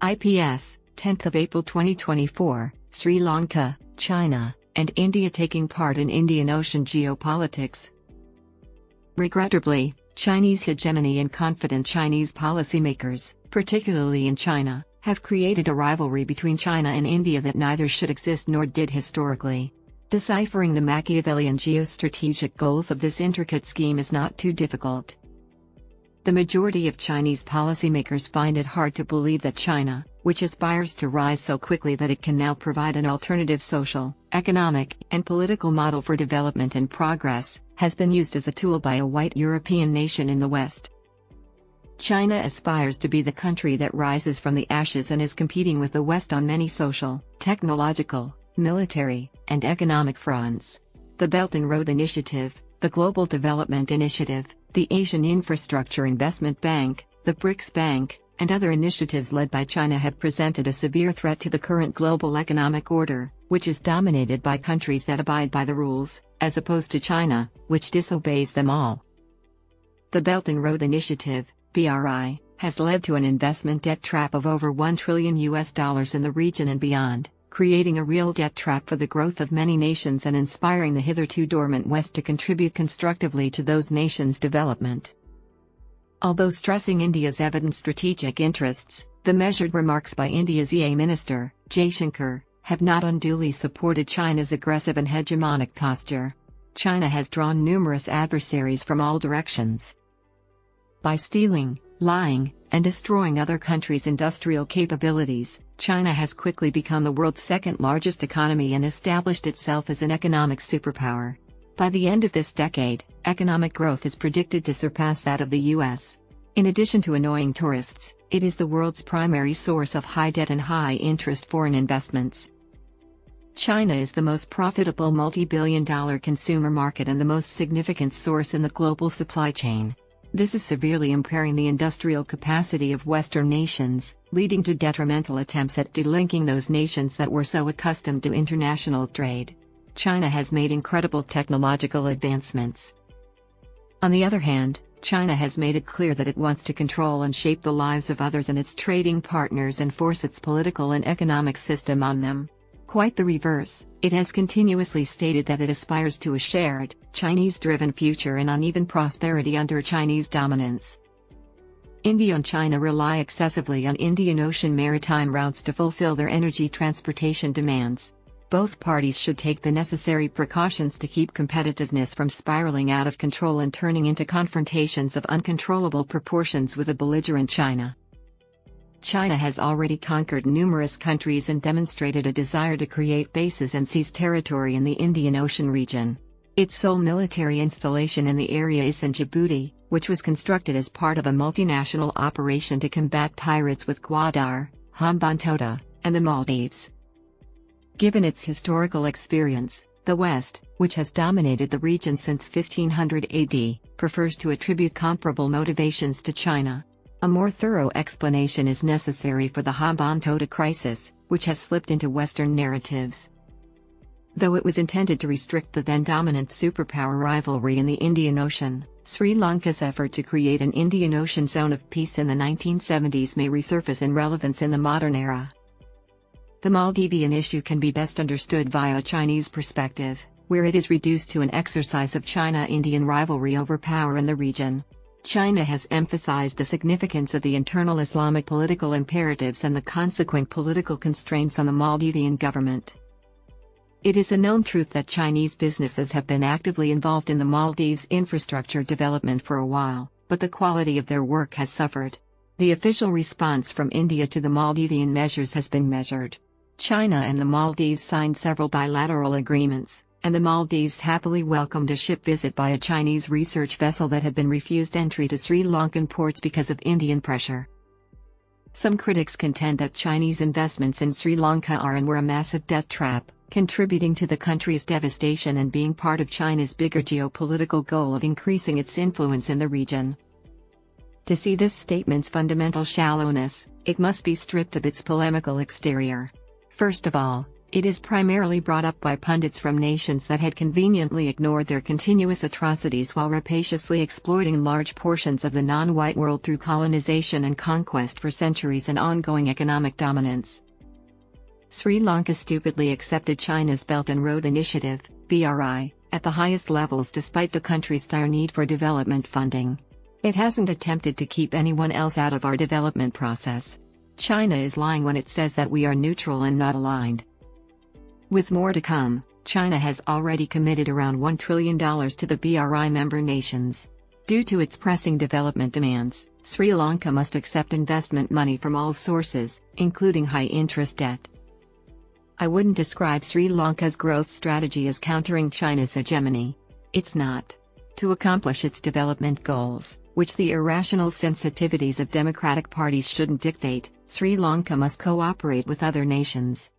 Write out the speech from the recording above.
IPS, 10th of April 2024, Sri Lanka, China, and India taking part in Indian Ocean geopolitics. Regrettably, Chinese hegemony and confident Chinese policymakers, particularly in China, have created a rivalry between China and India that neither should exist nor did historically. Deciphering the Machiavellian geostrategic goals of this intricate scheme is not too difficult. The majority of Chinese policymakers find it hard to believe that China, which aspires to rise so quickly that it can now provide an alternative social, economic, and political model for development and progress, has been used as a tool by a white European nation in the West. China aspires to be the country that rises from the ashes and is competing with the West on many social, technological, military, and economic fronts. The Belt and Road Initiative, the Global Development Initiative, the Asian Infrastructure Investment Bank, the BRICS Bank, and other initiatives led by China have presented a severe threat to the current global economic order, which is dominated by countries that abide by the rules, as opposed to China, which disobeys them all. The Belt and Road Initiative, BRI, has led to an investment debt trap of over $1 trillion in the region and beyond, creating a real debt trap for the growth of many nations and inspiring the hitherto dormant West to contribute constructively to those nations' development. Although stressing India's evident strategic interests, the measured remarks by India's EA Minister, Jaishankar, have not unduly supported China's aggressive and hegemonic posture. China has drawn numerous adversaries from all directions. By stealing, lying, and destroying other countries' industrial capabilities, China has quickly become the world's second-largest economy and established itself as an economic superpower. By the end of this decade, economic growth is predicted to surpass that of the US. In addition to annoying tourists, it is the world's primary source of high debt and high-interest foreign investments. China is the most profitable multi-billion-dollar consumer market and the most significant source in the global supply chain. This is severely impairing the industrial capacity of Western nations, leading to detrimental attempts at delinking those nations that were so accustomed to international trade. China has made incredible technological advancements. On the other hand, China has made it clear that it wants to control and shape the lives of others and its trading partners and force its political and economic system on them. Quite the reverse, it has continuously stated that it aspires to a shared, Chinese-driven future and uneven prosperity under Chinese dominance. India and China rely excessively on Indian Ocean maritime routes to fulfill their energy transportation demands. Both parties should take the necessary precautions to keep competitiveness from spiraling out of control and turning into confrontations of uncontrollable proportions with a belligerent China. China has already conquered numerous countries and demonstrated a desire to create bases and seize territory in the Indian Ocean region. Its sole military installation in the area is in Djibouti, which was constructed as part of a multinational operation to combat pirates with Gwadar, Hambantota, and the Maldives. Given its historical experience, the West, which has dominated the region since 1500 AD, prefers to attribute comparable motivations to China. A more thorough explanation is necessary for the Hambantota crisis, which has slipped into Western narratives. Though it was intended to restrict the then-dominant superpower rivalry in the Indian Ocean, Sri Lanka's effort to create an Indian Ocean zone of peace in the 1970s may resurface in relevance in the modern era. The Maldivian issue can be best understood via a Chinese perspective, where it is reduced to an exercise of China-Indian rivalry over power in the region. China has emphasized the significance of the internal Islamic political imperatives and the consequent political constraints on the Maldivian government. It is a known truth that Chinese businesses have been actively involved in the Maldives' infrastructure development for a while, but the quality of their work has suffered. The official response from India to the Maldivian measures has been measured. China and the Maldives signed several bilateral agreements, and the Maldives happily welcomed a ship visit by a Chinese research vessel that had been refused entry to Sri Lankan ports because of Indian pressure. Some critics contend that Chinese investments in Sri Lanka are and were a massive debt trap, contributing to the country's devastation and being part of China's bigger geopolitical goal of increasing its influence in the region. To see this statement's fundamental shallowness, it must be stripped of its polemical exterior. First of all, It is primarily brought up by pundits from nations that had conveniently ignored their continuous atrocities while rapaciously exploiting large portions of the non-white world through colonization and conquest for centuries and ongoing economic dominance. Sri Lanka stupidly accepted China's Belt and Road Initiative, BRI, at the highest levels despite the country's dire need for development funding. It hasn't attempted to keep anyone else out of our development process. China is lying when it says that we are neutral and not aligned. With more to come, China has already committed around $1 trillion to the BRI member nations. Due to its pressing development demands, Sri Lanka must accept investment money from all sources, including high-interest debt. I wouldn't describe Sri Lanka's growth strategy as countering China's hegemony. It's not. To accomplish its development goals, which the irrational sensitivities of democratic parties shouldn't dictate, Sri Lanka must cooperate with other nations.